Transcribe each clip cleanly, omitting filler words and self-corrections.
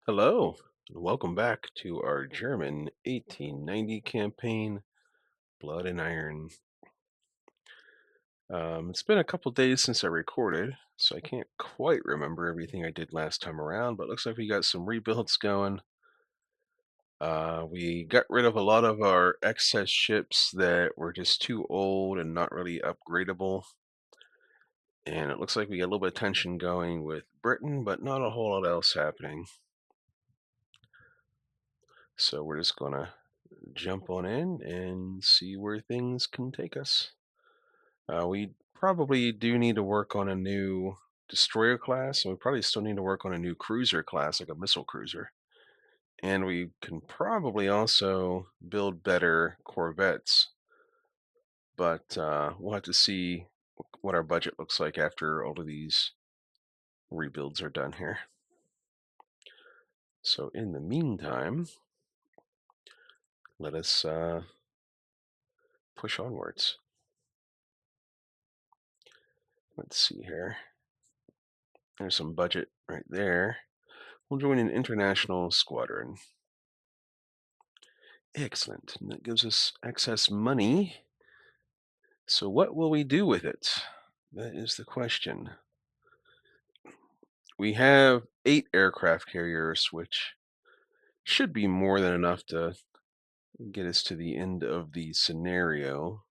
Hello, and welcome back to our German 1890 campaign, Blood and Iron. It's been a couple days since I recorded, so I can't quite remember everything I did last time around, but looks like we got some rebuilds going. We got rid of a lot of our excess ships that were just too old and not really upgradable. And it looks like we got a little bit of tension going with Britain, but not a whole lot else happening. So we're just going to jump on in and see where things can take us. We probably do need to work on a new destroyer class, and we probably still need to work on a new cruiser class, like a missile cruiser. And we can probably also build better corvettes, but we'll have to see what our budget looks like after all of these rebuilds are done here. So in the meantime, let us push onwards. Let's see here. There's some budget right there. We'll join an international squadron. Excellent. And that gives us excess money. So what will we do with it? That is the question. We have 8 aircraft carriers, which should be more than enough to get us to the end of the scenario.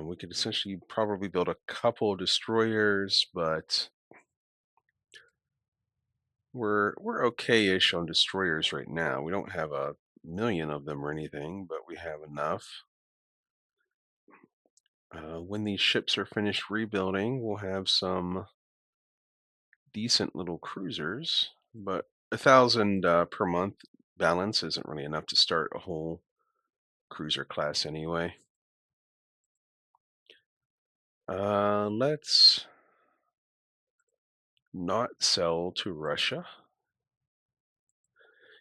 We could essentially probably build a couple of destroyers, but we're okay-ish on destroyers right now. We don't have a million of them or anything, but we have enough. When these ships are finished rebuilding, we'll have some decent little cruisers, but 1,000 per month balance isn't really enough to start a whole cruiser class anyway. Let's not sell to Russia,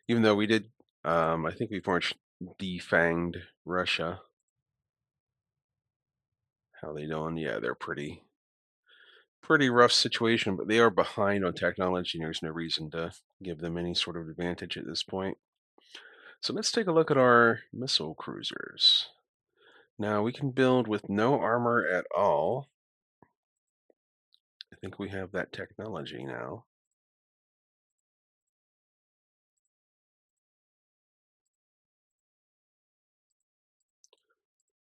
even though we did. I think we've much defanged Russia. How they doing? Yeah, they're pretty rough situation, but they are behind on technology, and there's no reason to give them any sort of advantage at this point. So let's take a look at our missile cruisers. Now we can build with no armor at all. I think we have that technology now.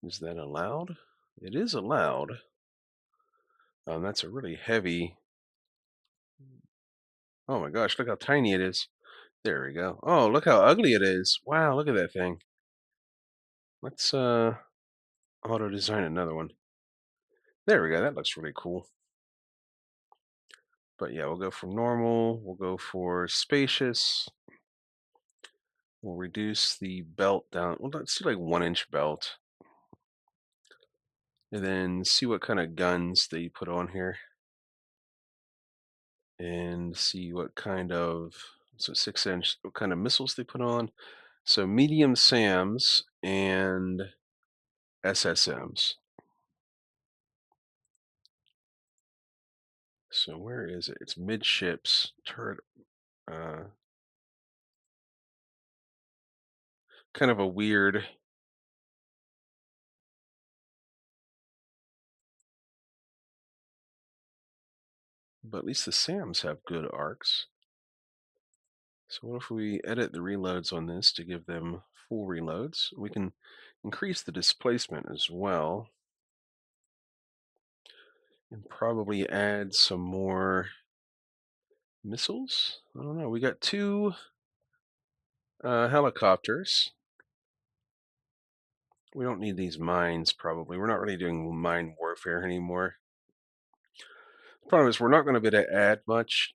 Is that allowed? It is allowed. That's a really heavy. Oh my gosh, look how tiny it is. There we go. Oh, look how ugly it is. Wow, look at that thing. Let's auto design another one. There we go. That looks really cool. But yeah, we'll go for normal. We'll go for spacious. We'll reduce the belt down. Well, let's do like 1-inch belt. And then see what kind of guns they put on here. And see what kind of, so 6-inch, what kind of missiles they put on. So medium SAMs and SSMs. So where is it? It's midships, turret, uh, kind of a weird. But at least the SAMs have good arcs. So what if we edit the reloads on this to give them full reloads? We can increase the displacement as well. And probably add some more missiles? I don't know. We got 2 helicopters. We don't need these mines, probably. We're not really doing mine warfare anymore. The problem is we're not going to be able to add much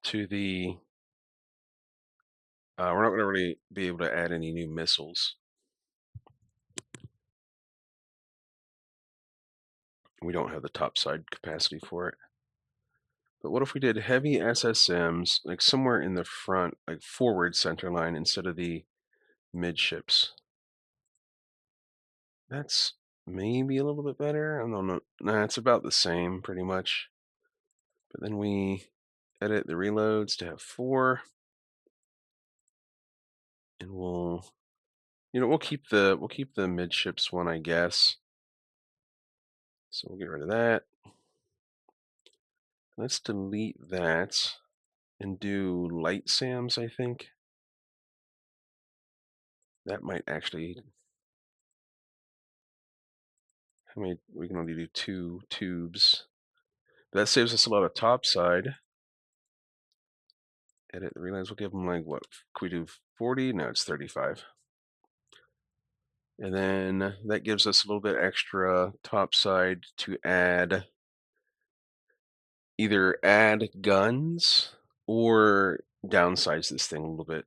to the... we're not going to really be able to add any new missiles. We don't have the topside capacity for it. But what if we did heavy SSMs, like somewhere in the front, like forward center line instead of the midships? That's maybe a little bit better. I don't know. Nah, it's about the same, pretty much. But then we edit the reloads to have 4, and we'll keep the midships one, I guess. So we'll get rid of that. Let's delete that and do light SAMs, I think. That might actually, I mean, we can only do 2 tubes. That saves us a lot of topside. Edit the relays. We'll give them like what? Can we do 40? No, it's 35. And then that gives us a little bit extra topside to either add guns or downsize this thing a little bit.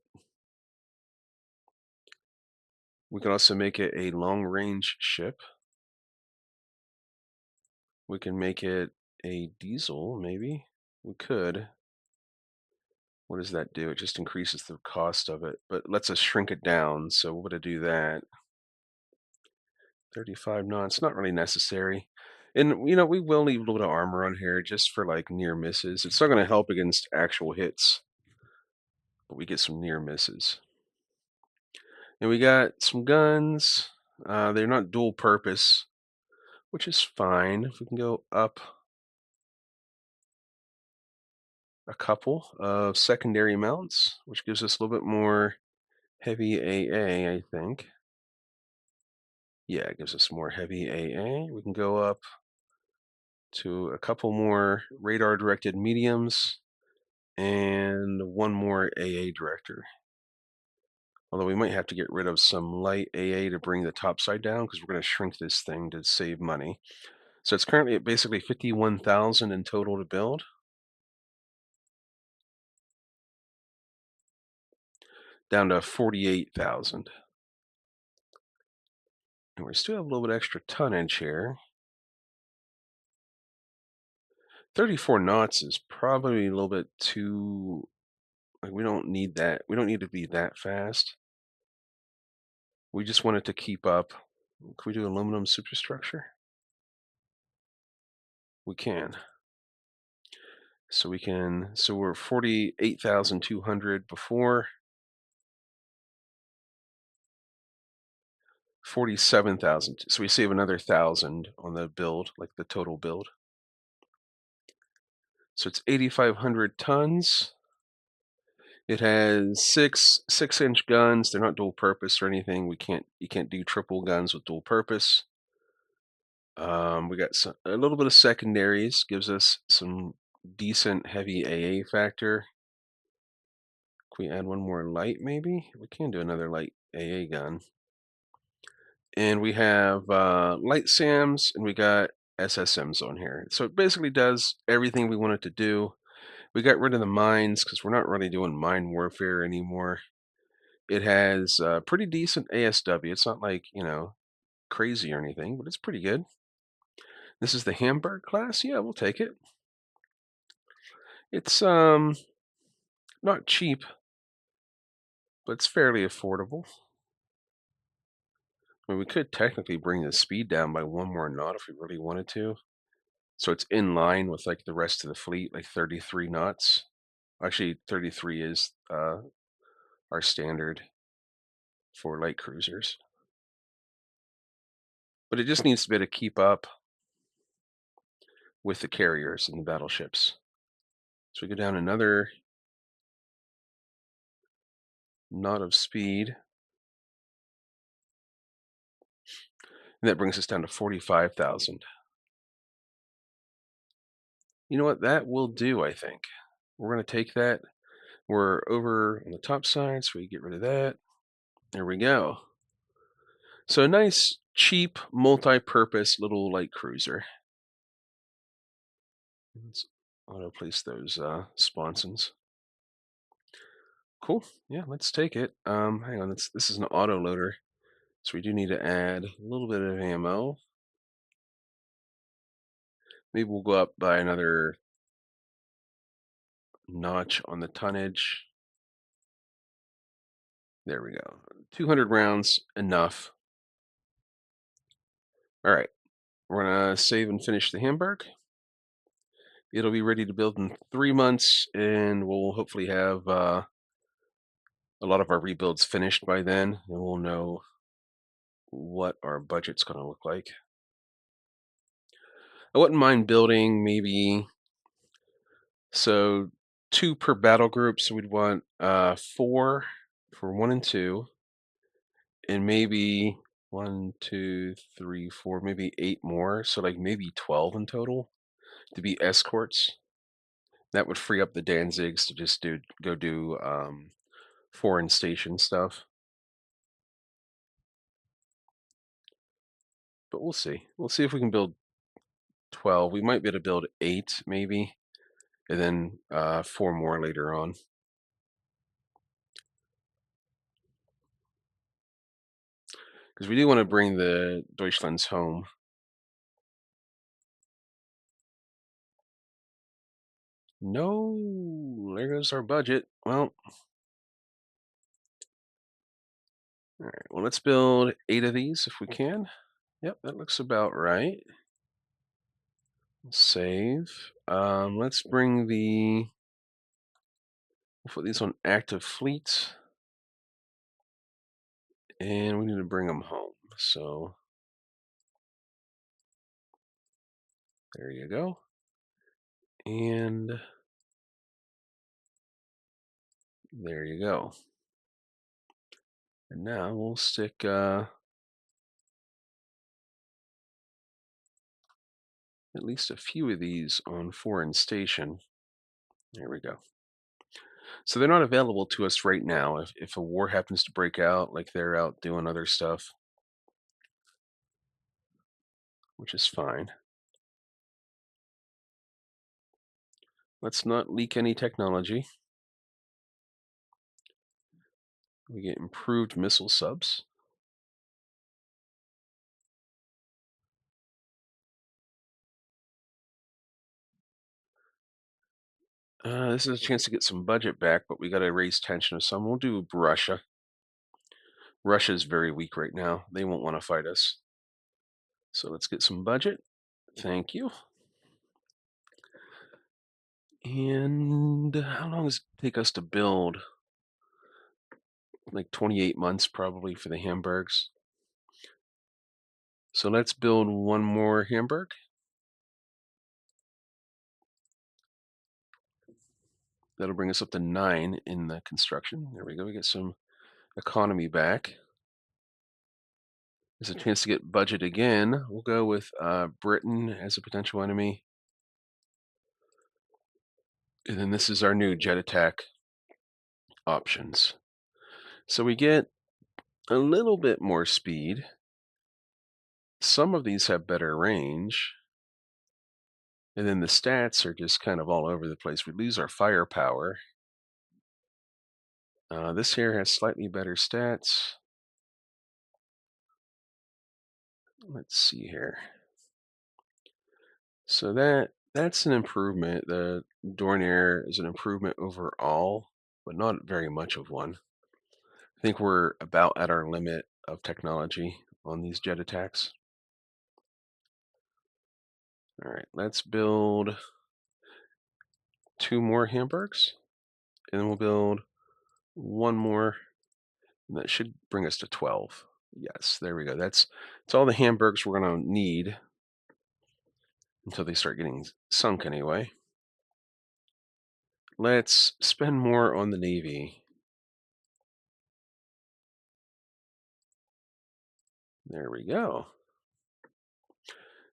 We can also make it a long range ship. We can make it a diesel, maybe. We could. What does that do? It just increases the cost of it, but lets us shrink it down. So we're going to do that. 35 knots, not really necessary. And, we will leave a little bit of armor on here just for like near misses. It's not going to help against actual hits, but we get some near misses. And we got some guns. They're not dual purpose, which is fine. If we can go up a couple of secondary mounts, which gives us a little bit more heavy AA, I think. Yeah, it gives us more heavy AA. We can go up to a couple more radar directed mediums and one more AA director. Although we might have to get rid of some light AA to bring the top side down because we're going to shrink this thing to save money. So it's currently at basically 51,000 in total to build. Down to 48,000. And we still have a little bit extra tonnage here. 34 knots is probably a little bit too, like, we don't need that. We don't need to be that fast. We just want it to keep up. Can we do aluminum superstructure? We can. So we're 48,200 before. 47,000. So we save another 1,000 on the build, like the total build. So it's 8,500 tons. It has six-inch guns. They're not dual purpose or anything. You can't do triple guns with dual purpose. We got a little bit of secondaries, gives us some decent heavy AA factor. Can we add one more light maybe? We can do another light AA gun. And we have light SAMs and we got SSMs on here. So it basically does everything we want it to do. We got rid of the mines because we're not really doing mine warfare anymore. It has pretty decent ASW. It's not like, crazy or anything, but it's pretty good. This is the Hamburg class. Yeah, we'll take it. It's not cheap, but it's fairly affordable. I mean, we could technically bring the speed down by one more knot if we really wanted to. So it's in line with like the rest of the fleet, like 33 knots. Actually, 33 is our standard for light cruisers. But it just needs to be able to keep up with the carriers and the battleships. So we go down another knot of speed. And that brings us down to 45,000. You know what? That will do, I think. We're going to take that. We're over on the top side, so we get rid of that. There we go. So a nice, cheap, multi-purpose little light cruiser. Let's auto place those sponsons. Cool. Yeah, let's take it. Hang on. This is an auto loader, so we do need to add a little bit of ammo. Maybe we'll go up by another notch on the tonnage. There we go. 200 rounds, enough. All right. We're going to save and finish the Hamburg. It'll be ready to build in 3 months, and we'll hopefully have a lot of our rebuilds finished by then, and we'll know what our budget's going to look like. I wouldn't mind building maybe so two per battle group. So we'd want four for one and two, and maybe one, two, three, four, maybe eight more. So like maybe 12 in total to be escorts. That would free up the Danzigs to just do foreign station stuff. But we'll see. We'll see if we can build 12. We might be able to build eight, maybe, and then four more later on. Because we do want to bring the Deutschlands home. No, there goes our budget. Well, all right. Well, let's build eight of these if we can. Yep, that looks about right. Save. Let's bring the. We'll put these on active fleet, and we need to bring them home. So there you go. And there you go. And now we'll stick at least a few of these on foreign station. There we go. So they're not available to us right now. If a war happens to break out, like they're out doing other stuff, which is fine. Let's not leak any technology. We get improved missile subs. This is a chance to get some budget back, but we got to raise tension of some. We'll do Russia. Russia's very weak right now. They won't want to fight us. So let's get some budget. Thank you. And how long does it take us to build? Like 28 months probably for the Hamburgs. So let's build one more Hamburg. That'll bring us up to 9 in the construction. There we go. We get some economy back. There's a chance to get budget again. We'll go with Britain as a potential enemy. And then this is our new jet attack options. So we get a little bit more speed. Some of these have better range. And then the stats are just kind of all over the place. We lose our firepower. This here has slightly better stats. Let's see here. So that's an improvement. The Dornier is an improvement overall, but not very much of one. I think we're about at our limit of technology on these jet attacks. All right, let's build 2 more Hamburgs, and then we'll build one more, and that should bring us to 12. Yes, there we go. That's all the Hamburgs we're gonna need until they start getting sunk anyway. Let's spend more on the Navy. There we go.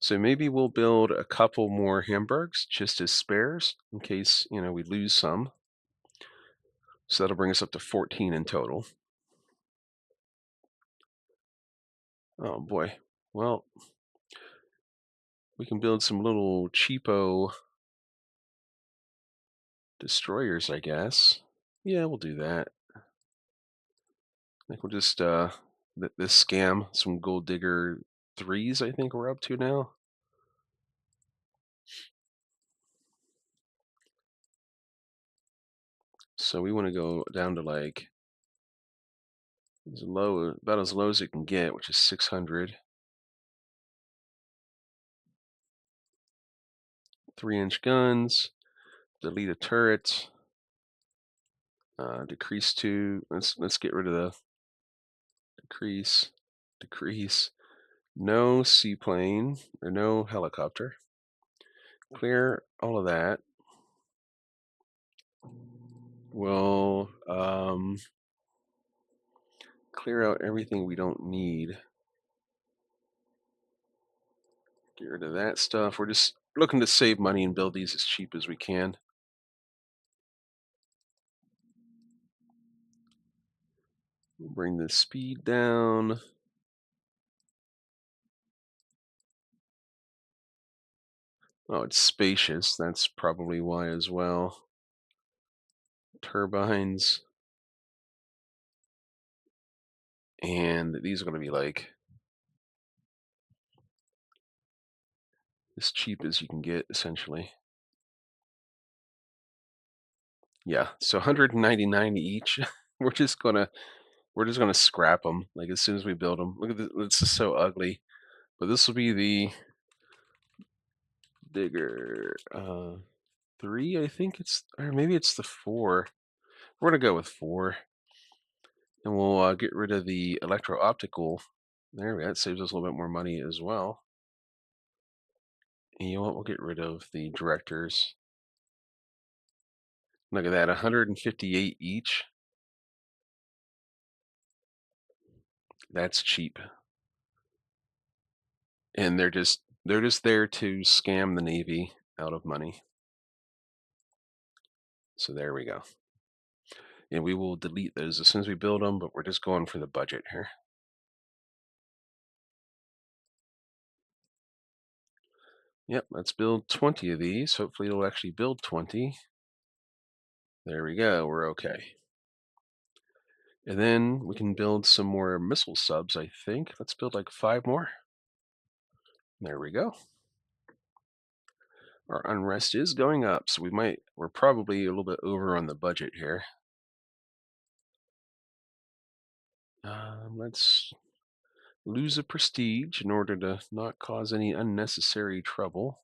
So maybe we'll build a couple more Hamburgs just as spares in case, we lose some. So that'll bring us up to 14 in total. Oh boy. Well, we can build some little cheapo destroyers, I guess. Yeah, we'll do that. I think we'll just this scam some gold digger 3s, I think we're up to now. So we want to go down to like about as low as it can get, which is 600. 3-inch guns, delete a turret, decrease to, let's get rid of the decrease, decrease, no seaplane or no helicopter. Clear all of that. We'll clear out everything we don't need. Get rid of that stuff. We're just looking to save money and build these as cheap as we can. Bring the speed down. Oh, it's spacious. That's probably why as well. Turbines. And these are going to be like as cheap as you can get, essentially. Yeah, so 199 each. We're just gonna scrap them like as soon as we build them. Look at this. This is so ugly. But this will be the bigger 3, I think it's, or maybe it's the 4. We're gonna go with 4, and we'll get rid of the electro-optical. There we go. That saves us a little bit more money as well. And you know what? We'll get rid of the directors. Look at that, 158 each. That's cheap. And they're just there to scam the Navy out of money. So there we go. And we will delete those as soon as we build them, but we're just going for the budget here. Yep, let's build 20 of these. Hopefully it'll actually build 20. There we go, we're okay. And then we can build some more missile subs, I think. Let's build like 5 more. There we go. Our unrest is going up, so we're probably a little bit over on the budget here. Let's lose a prestige in order to not cause any unnecessary trouble.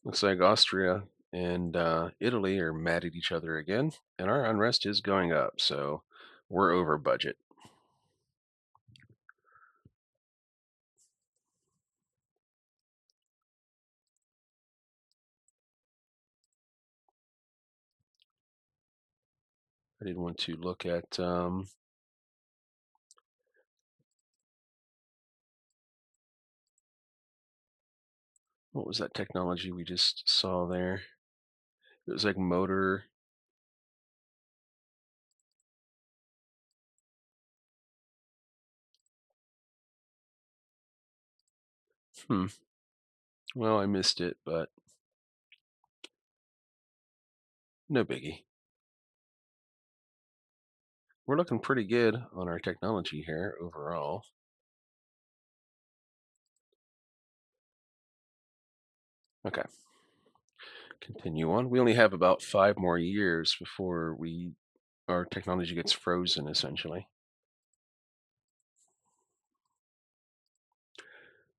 Looks like Austria and Italy are mad at each other again, and our unrest is going up, so we're over budget. I did want to look at what was that technology we just saw there? It was like motor. Well, I missed it, but no biggie. We're looking pretty good on our technology here overall. Okay, continue on. We only have about 5 more years before our technology gets frozen, essentially.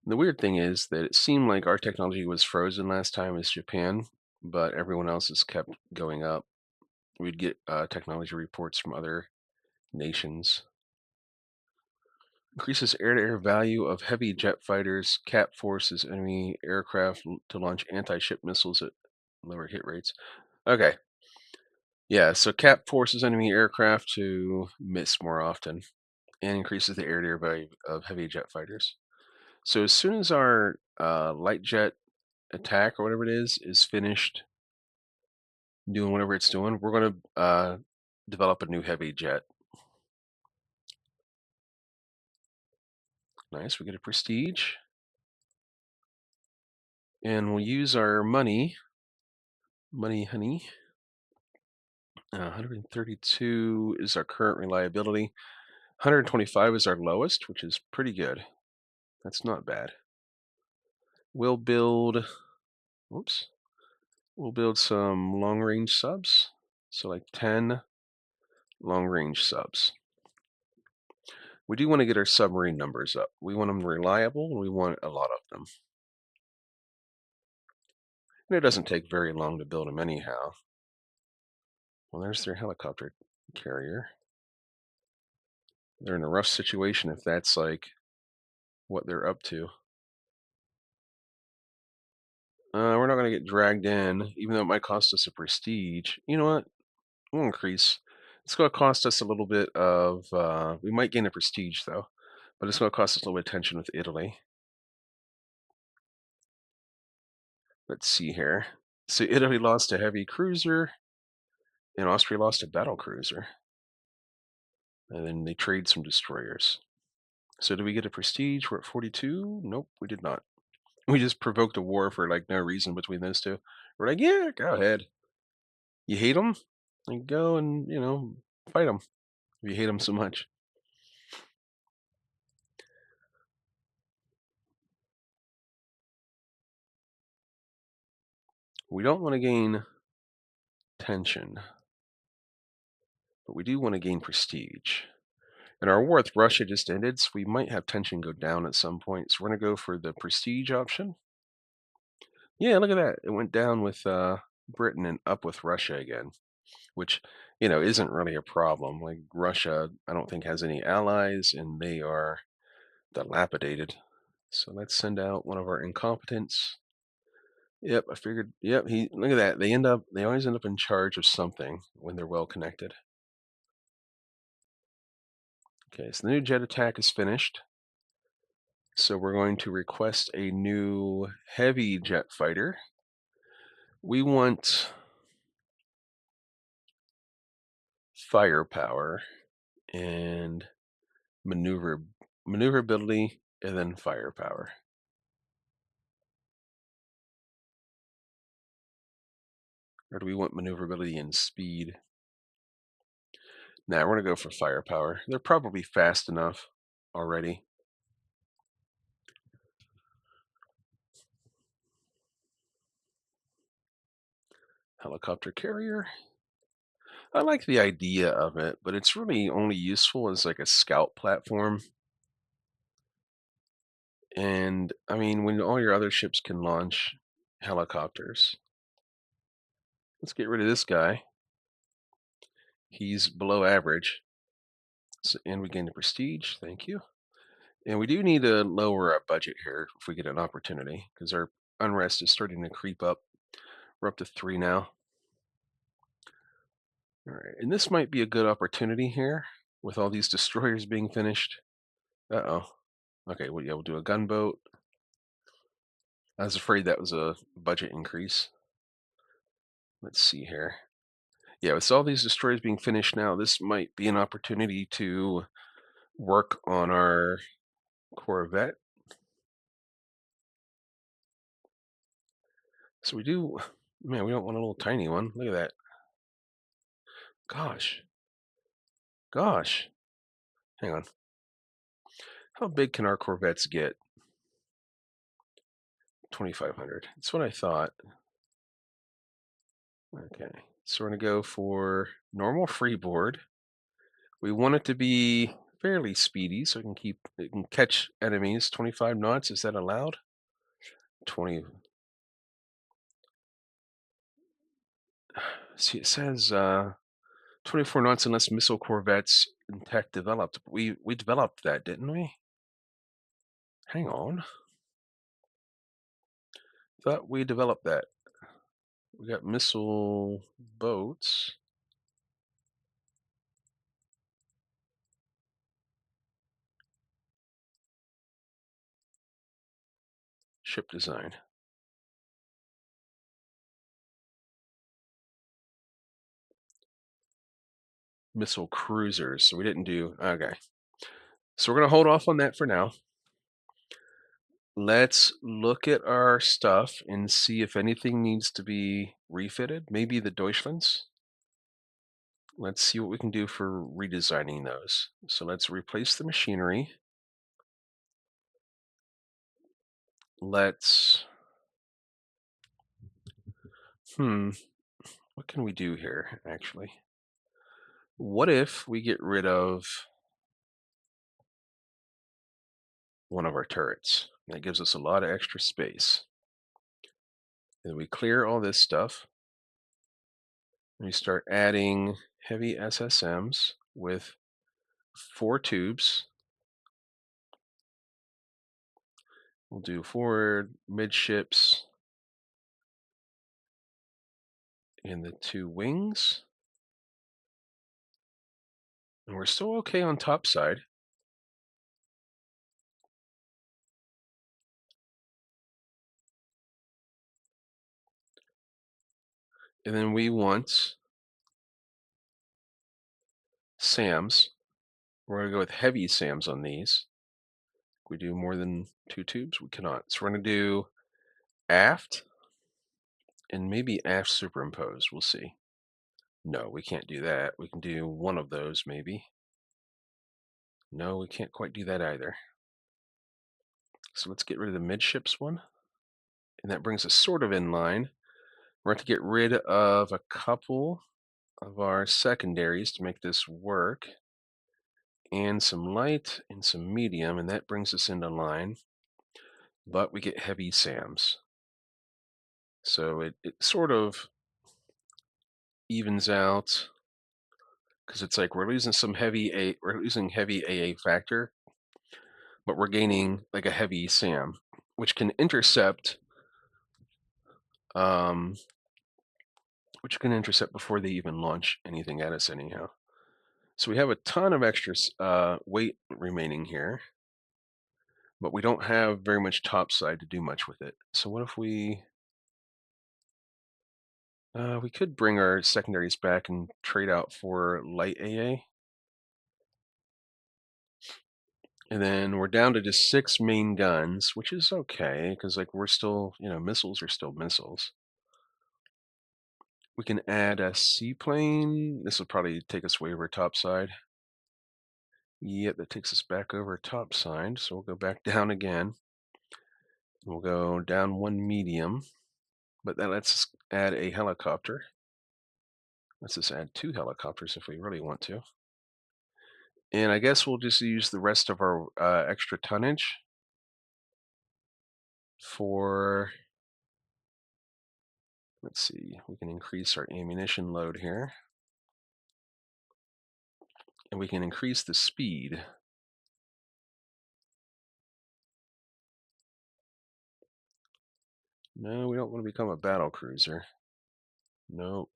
The weird thing is that it seemed like our technology was frozen last time as Japan, but everyone else has kept going up. We'd get technology reports from other nations. Increases air-to-air value of heavy jet fighters. Cap forces enemy aircraft to launch anti-ship missiles at lower hit rates. Okay. Yeah, so cap forces enemy aircraft to miss more often and increases the air-to-air value of heavy jet fighters. So as soon as our light jet attack or whatever it is finished doing whatever it's doing, we're going to develop a new heavy jet. Nice, we get a prestige. And we'll use our money honey. 132 is our current reliability. 125 is our lowest, which is pretty good. That's not bad. We'll build, whoops, we'll build some long-range subs. So like 10 long-range subs. We do want to get our submarine numbers up. We want them reliable, and we want a lot of them. And it doesn't take very long to build them anyhow. Well, there's their helicopter carrier. They're in a rough situation if that's like what they're up to. We're not going to get dragged in, even though it might cost us a prestige. You know what? We'll increase. It's going to cost us a little bit of. We might gain a prestige though, but it's going to cost us a little bit of tension with Italy. Let's see here. So Italy lost a heavy cruiser, and Austria lost a battle cruiser, and then they trade some destroyers. So did we get a prestige? We're at 42. Nope, we did not. We just provoked a war for like no reason between those two. We're like, yeah, go ahead. You hate them? Then go and fight them. If you hate them so much, we don't want to gain tension, but we do want to gain prestige. And our war with Russia just ended, so we might have tension go down at some point. So we're gonna go for the prestige option. Yeah, look at that. It went down with Britain and up with Russia again, which isn't really a problem. Like Russia, I don't think has any allies, and they are dilapidated. So let's send out one of our incompetents. Yep, I figured. Yep, he look at that. They always end up in charge of something when they're well connected. Okay, so the new jet attack is finished. So we're going to request a new heavy jet fighter. We want firepower and maneuverability and then firepower. Or do we want maneuverability and speed? Nah, we're gonna go for firepower. They're probably fast enough already. Helicopter carrier. I like the idea of it, but it's really only useful as like a scout platform. And I mean, when all your other ships can launch helicopters, let's get rid of this guy. He's below average. And we gain the prestige. Thank you. And we do need to lower our budget here if we get an opportunity because our unrest is starting to creep up. We're up to 3 now. All right. And this might be a good opportunity here with all these destroyers being finished. Uh-oh. Okay, well, yeah, we'll do a gunboat. I was afraid that was a budget increase. Let's see here. Yeah, with all these destroyers being finished now, this might be an opportunity to work on our Corvette. So we do, man, we don't want a little tiny one. Look at that. Gosh, gosh. Hang on. How big can our Corvettes get? 2,500. That's what I thought. Okay, so we're gonna go for normal freeboard. We want it to be fairly speedy so it can catch enemies. 25 knots, is that allowed? 20. See, it says 24 knots unless missile corvettes and tech developed. We developed that, didn't we? Hang on. Thought we developed that. We got missile boats. Ship design. Missile cruisers. So we didn't do. Okay. So we're going to hold off on that for now. Let's look at our stuff and see if anything needs to be refitted. Maybe the Deutschlands. Let's see what we can do for redesigning those. So let's replace the machinery. Let's, what can we do here, actually? What if we get rid of one of our turrets? That gives us a lot of extra space. And we clear all this stuff. And we start adding heavy SSMs with 4 tubes. We'll do forward, midships, and the 2 wings. And we're still okay on top side. And then we want SAMs. We're going to go with heavy SAMs on these. If we do more than 2 tubes, we cannot. So we're going to do aft and maybe aft superimposed. We'll see. No, we can't do that. We can do one of those maybe. No, we can't quite do that either. So let's get rid of the midships one. And that brings us sort of in line. We're going to get rid of a couple of our secondaries to make this work. And some light and some medium, and that brings us into line. But we get heavy SAMs. So it sort of evens out because it's like we're losing heavy AA factor, but we're gaining like a heavy SAM, which can intercept um, before they even launch anything at us anyhow. So we have a ton of extra weight remaining here, but we don't have very much topside to do much with it. So what if we could bring our secondaries back and trade out for light AA. And then we're down to just 6 main guns, which is okay, because like we're still, missiles are still missiles. We can add a seaplane. This will probably take us way over topside. Yep, that takes us back over topside. So we'll go back down again. We'll go down 1 medium, but that lets us add a helicopter. Let's just add 2 helicopters if we really want to. And I guess we'll just use the rest of our extra tonnage for, let's see, we can increase our ammunition load here. And we can increase the speed. No, we don't want to become a battle cruiser. Nope.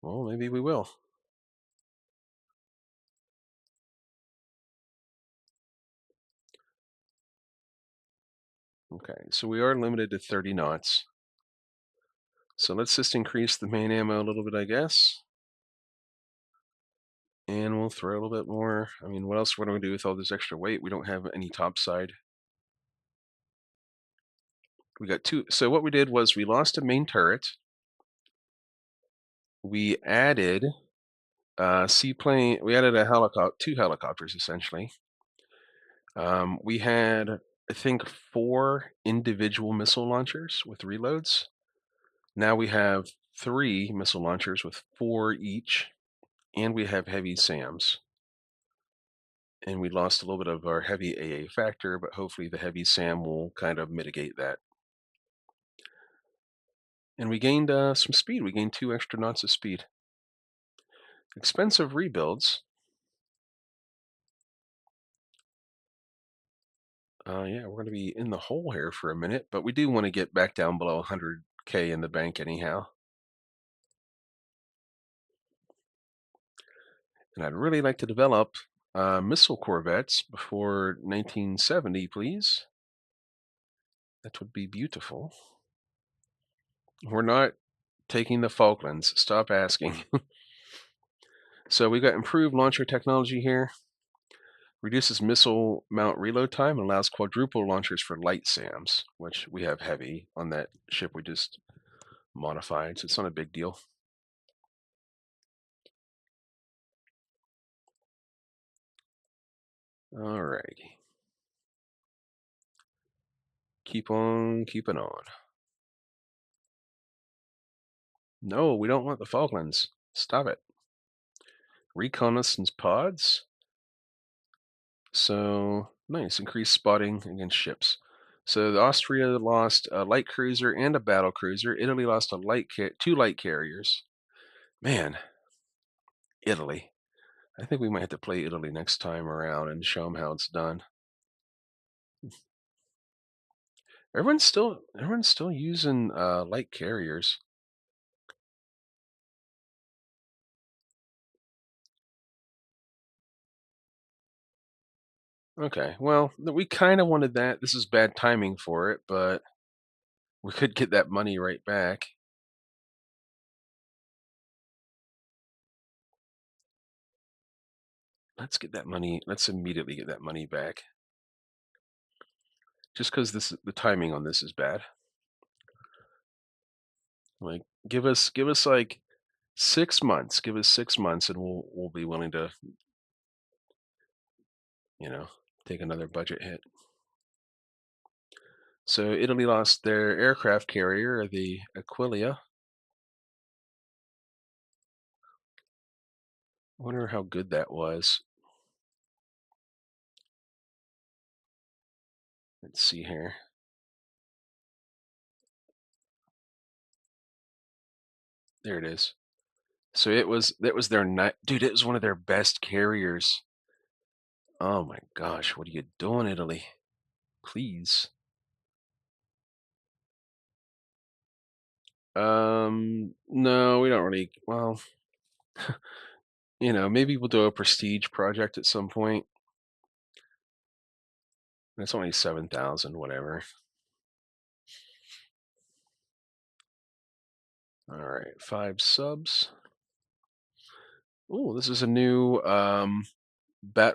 Well, maybe we will. Okay, so we are limited to 30 knots. So let's just increase the main ammo a little bit, I guess. And we'll throw a little bit more. I mean, what else are we going to do with all this extra weight? We don't have any topside. We got 2. So what we did was we lost a main turret. We added seaplane. We added a helicopter, 2 helicopters essentially. We had, I think, 4 individual missile launchers with reloads. Now we have 3 missile launchers with 4 each, and we have heavy SAMs. And we lost a little bit of our heavy AA factor, but hopefully the heavy SAM will kind of mitigate that. And we gained some speed. We gained 2 extra knots of speed. Expensive rebuilds. Yeah, we're going to be in the hole here for a minute, but we do want to get back down below 100K in the bank anyhow. And I'd really like to develop missile corvettes before 1970, please. That would be beautiful. We're not taking the Falklands. Stop asking. So we've got improved launcher technology here. Reduces missile mount reload time and allows quadruple launchers for light SAMs, which we have heavy on that ship we just modified, so it's not a big deal. Alrighty. Keep on keeping on. No, we don't want the Falklands. Stop it. Reconnaissance pods. So Nice. Increased spotting against ships. So the Austria lost a light cruiser and a battle cruiser. Italy lost two light carriers. Man, Italy. I think we might have to play Italy next time around and show them how it's done. Everyone's still using light carriers. Okay, well, we kind of wanted that. This is bad timing for it, but we could get that money right back. Let's get that money. Let's immediately get that money back. Just because the timing on this is bad. Like, give us like 6 months. Give us 6 months, and we'll be willing to, you know, take another budget hit. So Italy lost their aircraft carrier, the Aquilia. I wonder how good that was. Let's see here. There it is. So that was their night, dude. It was one of their best carriers. Oh my gosh, what are you doing, Italy? Please. No, we don't really. Well, maybe we'll do a prestige project at some point. It's only 7,000, whatever. All right, 5 subs. Oh, this is a new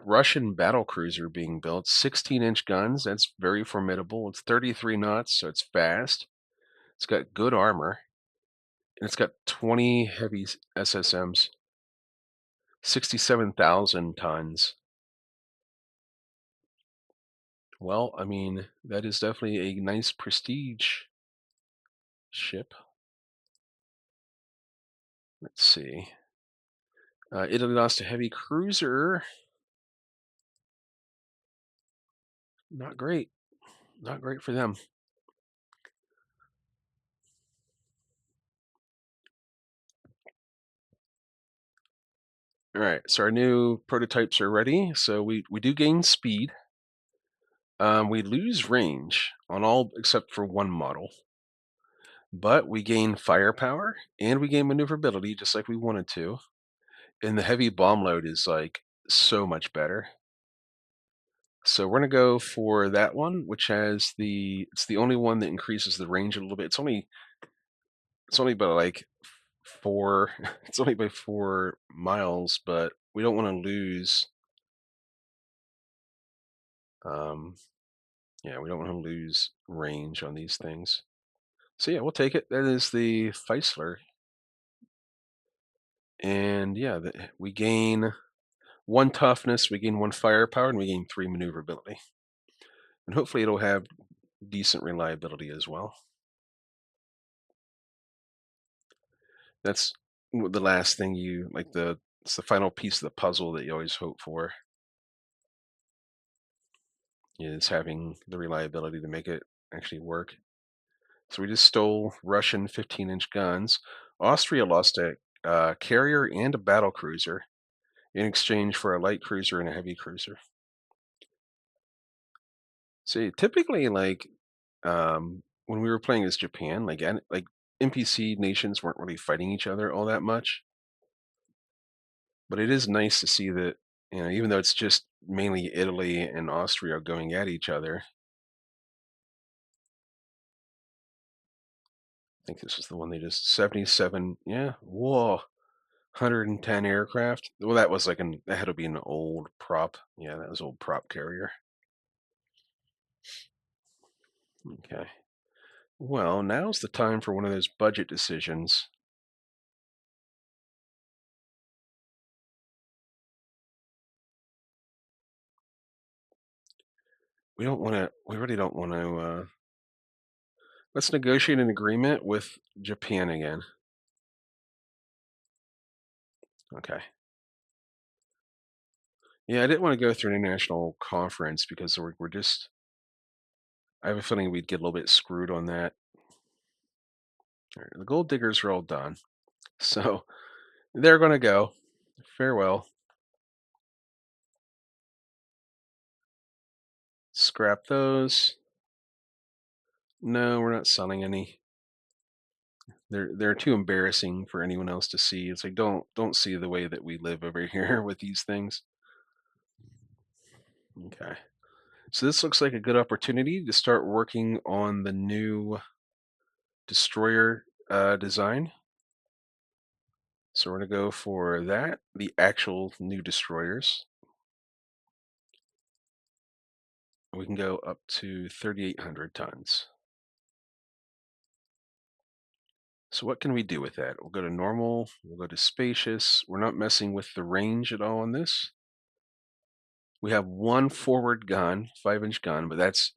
Russian battle cruiser being built. 16-inch guns. That's very formidable. It's 33 knots, so it's fast. It's got good armor, and it's got 20 heavy SSMs. 67,000 tons. Well, I mean, that is definitely a nice prestige ship. Let's see. Italy lost a heavy cruiser. Not great. Not great for them. All right, so our new prototypes are ready. So we do gain speed. We lose range on all except for one model, but we gain firepower and we gain maneuverability just like we wanted to. And the heavy bomb load is like so much better. So we're gonna go for that one, which has it's the only one that increases the range a little bit. It's only by like four. It's only by 4 miles, but we don't want to lose. Um, yeah, we don't want to lose range on these things. So yeah, we'll take it. That is the Feisler, and yeah, we gain one toughness, we gain one firepower, and we gain 3 maneuverability. And hopefully, it'll have decent reliability as well. That's the last thing you like. It's the final piece of the puzzle that you always hope for is having the reliability to make it actually work. So we just stole Russian 15-inch guns. Austria lost a carrier and a battle cruiser in exchange for a light cruiser and a heavy cruiser. See, typically, like when we were playing as Japan, like NPC nations weren't really fighting each other all that much. But it is nice to see that, even though it's just mainly Italy and Austria going at each other. I think this is the one they just 77. Yeah, whoa, 110 aircraft. Well, that was that had to be an old prop. Yeah, that was old prop carrier. Okay. Well, now's the time for one of those budget decisions. We don't want to. We really don't want to. Let's negotiate an agreement with Japan again. Okay. Yeah, I didn't want to go through an international conference because we're just. I have a feeling we'd get a little bit screwed on that. All right, the gold diggers are all done, so they're going to go. Farewell. Scrap those. No, we're not selling any. They're too embarrassing for anyone else to see. It's like don't see the way that we live over here with these things. Okay. So this looks like a good opportunity to start working on the new destroyer design. So we're going to go for that, the actual new destroyers. We can go up to 3,800 tons. So what can we do with that? We'll go to normal, we'll go to spacious. We're not messing with the range at all on this. We have one forward gun, 5-inch gun, but that's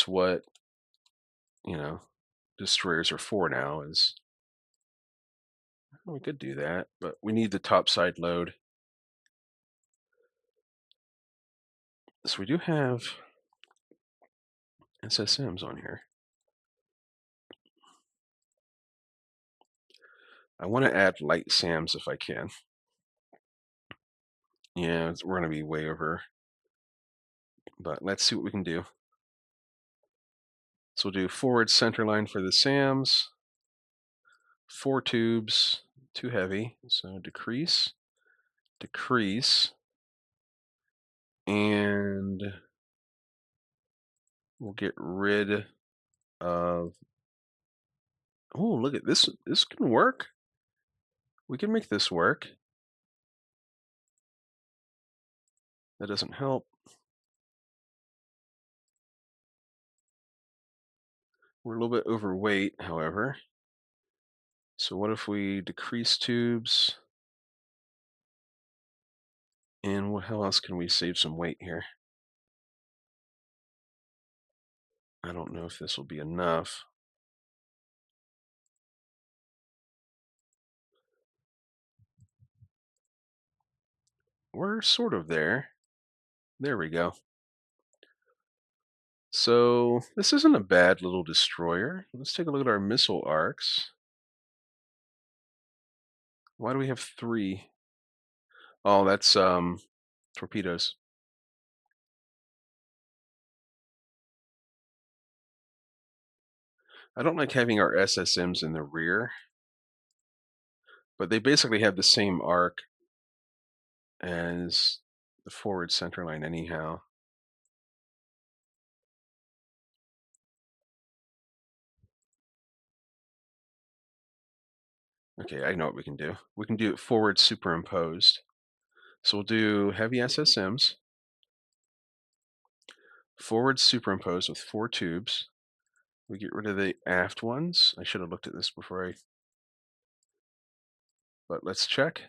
what, you know, destroyers are for now is we could do that, but we need the top side load. So we do have SSMs on here. I want to add light SAMs if I can. Yeah, we're going to be way over, but let's see what we can do. So we'll do forward center line for the SAMs, 4 tubes, too heavy, so decrease, decrease, and we'll get rid of. Oh, look at this! This can work. We can make this work. That doesn't help. We're a little bit overweight, however. So what if we decrease tubes? And how else can we save some weight here? I don't know if this will be enough. We're sort of there. There we go. So this isn't a bad little destroyer. Let's take a look at our missile arcs. Why do we have 3? Oh, that's torpedoes. I don't like having our SSMs in the rear, but they basically have the same arc as the forward center line anyhow. Okay, I know what we can do. We can do it forward superimposed. So we'll do heavy SSMs, forward superimposed with 4 tubes. We get rid of the aft ones. I should have looked at this before but let's check.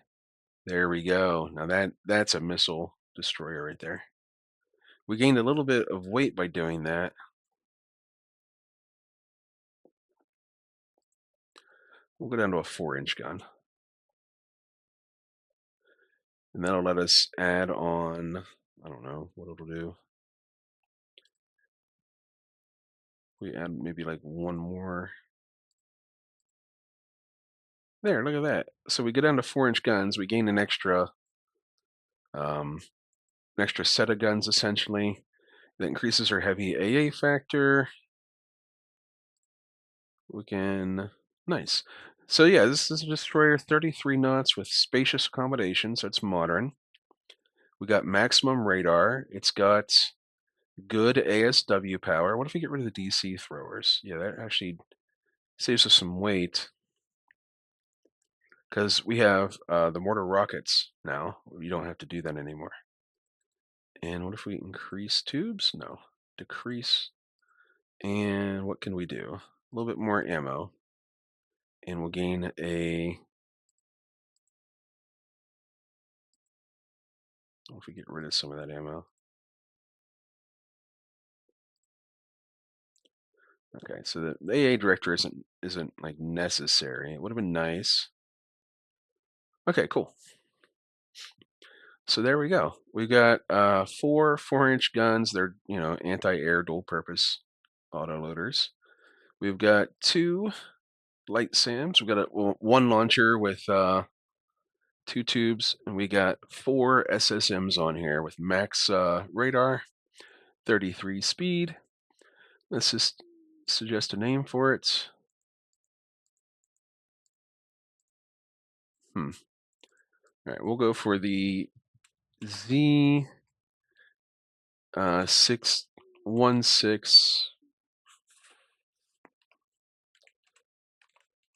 There we go. Now that's a missile destroyer right there. We gained a little bit of weight by doing that. We'll go down to a 4-inch gun. And that'll let us add on, I don't know what it'll do. We add maybe like one more. There, look at that. So we go down to 4-inch guns. We gain um, an extra set of guns essentially. That increases our heavy AA factor. We can, nice. So yeah, this is a destroyer 33 knots with spacious accommodation, so it's modern. We got maximum radar. It's got good ASW power. What if we get rid of the DC throwers? Yeah, that actually saves us some weight because we have the mortar rockets now. You don't have to do that anymore. And what if we increase tubes? No, decrease. And what can we do? A little bit more ammo. And we'll gain a. What if we get rid of some of that ammo? Okay, so the AA director isn't like necessary. It would have been nice. Okay, cool. So there we go. We've got four 4-inch guns. They're anti-air dual purpose autoloaders. We've got two light SAMs. We've got one launcher with two tubes, and we got four SSMs on here with max radar, 33 speed. Let's just suggest a name for it. Hmm. All right, we'll go for the Z 616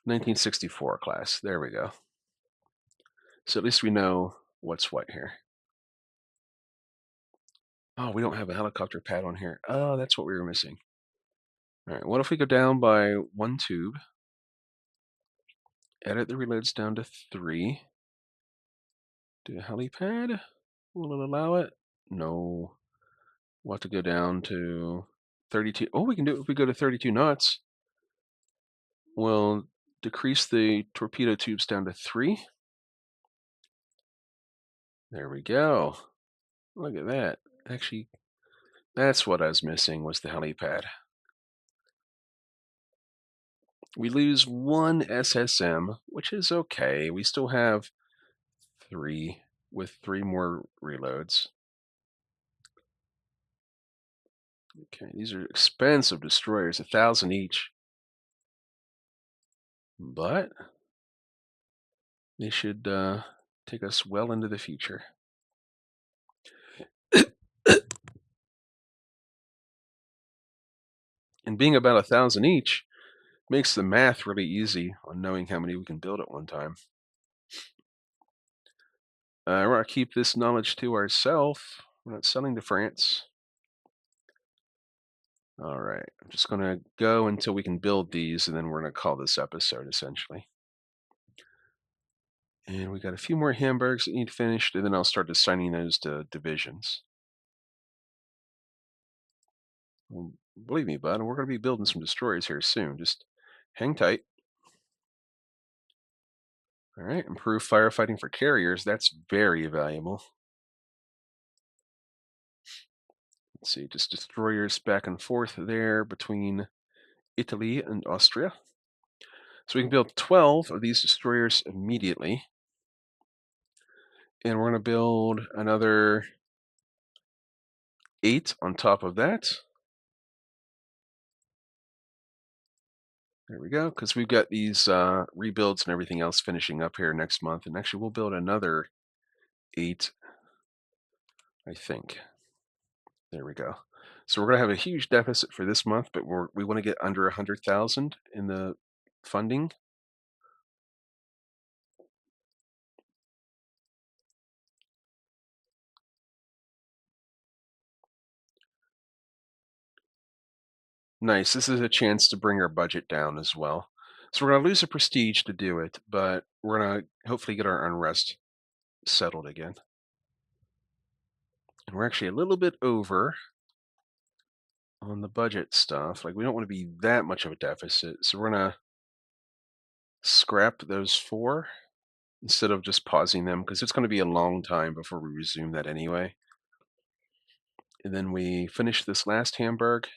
1964 class. There we go. So at least we know what's what here. Oh, we don't have a helicopter pad on here. Oh, that's what we were missing. All right, what if we go down by one tube, edit the reloads down to 3, do a helipad? Will it allow it? No. We'll have to go down to 32. Oh, we can do it if we go to 32 knots. We'll decrease the torpedo tubes down to 3. There we go. Look at that. Actually, that's what I was missing was the helipad. We lose one SSM, which is okay. We still have 3 with 3 more reloads. Okay, these are expensive destroyers, 1,000 each. But they should take us well into the future. And being about 1,000 each makes the math really easy on knowing how many we can build at one time. We're going to keep this knowledge to ourselves. We're not selling to France. All right, I'm just going to go until we can build these, and then we're going to call this episode, essentially. And we got a few more hamburgs that need finished, and then I'll start assigning those to divisions. Well, believe me, bud, we're going to be building some destroyers here soon. Just hang tight. All right, improve firefighting for carriers. That's very valuable. Let's see, just destroyers back and forth there between Italy and Austria. So we can build 12 of these destroyers immediately. And we're going to build another 8 on top of that. There we go, because we've got these rebuilds and everything else finishing up here next month. And actually, we'll build another 8, I think. There we go. So we're going to have a huge deficit for this month, but we want to get under 100,000 in the funding. Nice. This is a chance to bring our budget down as well. So we're going to lose a prestige to do it, but we're going to hopefully get our unrest settled again. And we're actually a little bit over on the budget stuff. Like, we don't want to be that much of a deficit. So we're going to scrap those 4 instead of just pausing them, because it's going to be a long time before we resume that anyway. And then we finish this last Hamburg.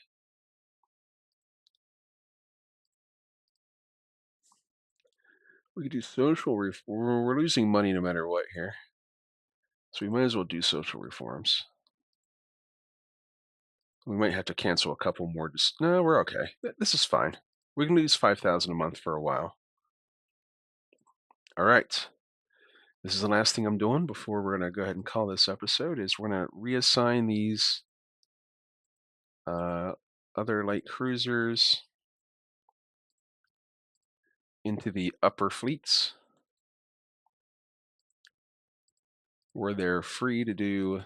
We could do social we're losing money no matter what here. So we might as well do social reforms. We might have to cancel a couple more. No, we're okay. This is fine. We can lose 5,000 a month for a while. All right. This is the last thing I'm doing before we're going to go ahead and call this episode. Is we're going to reassign these other light cruisers into the upper fleets, where they're free to do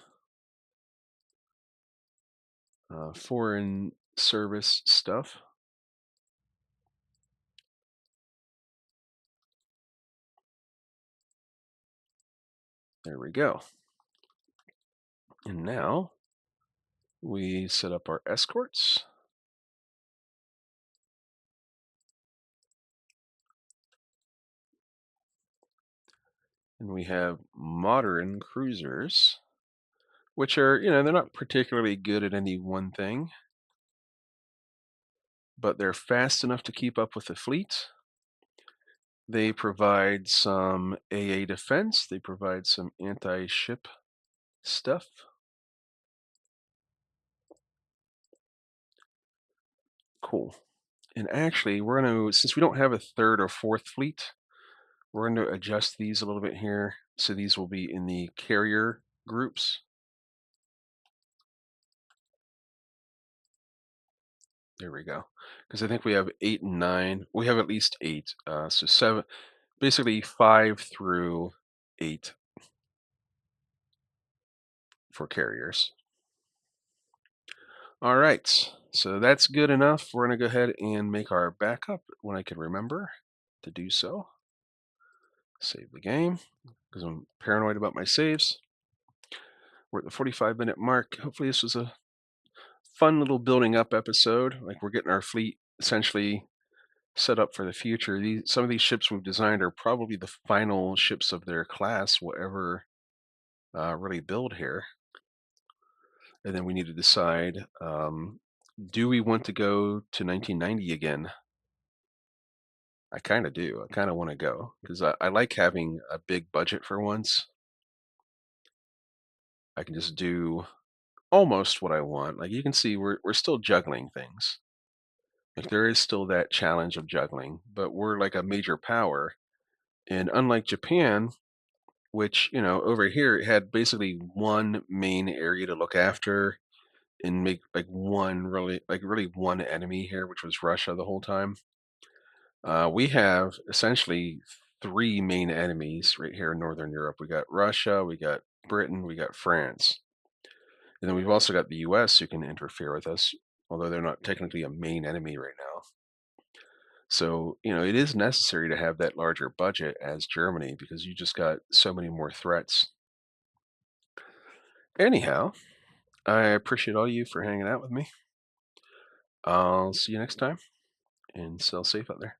foreign service stuff. There we go. And now we set up our escorts. And we have modern cruisers, which are, they're not particularly good at any one thing, but they're fast enough to keep up with the fleet. They provide some AA defense, they provide some anti ship stuff. Cool. And actually, we're going to, since we don't have a third or fourth fleet, we're going to adjust these a little bit here. So these will be in the carrier groups. There we go. Because I think we have 8 and 9. We have at least eight. So seven, basically 5 through 8 for carriers. All right. So that's good enough. We're going to go ahead and make our backup when I can remember to do so. Save the game because I'm paranoid about my saves. We're at the 45-minute mark. Hopefully, this was a fun little building up episode. Like we're getting our fleet essentially set up for the future. Some of these ships we've designed are probably the final ships of their class we'll ever really build here. And then we need to decide: do we want to go to 1990 again? I kind of do. I kind of want to go because I like having a big budget for once. I can just do almost what I want. Like you can see, we're still juggling things. Like there is still that challenge of juggling, but we're like a major power. And unlike Japan, which, over here it had basically one main area to look after and make like really one enemy here, which was Russia the whole time. We have essentially three main enemies right here in Northern Europe. We got Russia, we got Britain, we got France. And then we've also got the US who can interfere with us, although they're not technically a main enemy right now. So, it is necessary to have that larger budget as Germany because you just got so many more threats. Anyhow, I appreciate all you for hanging out with me. I'll see you next time and sail safe out there.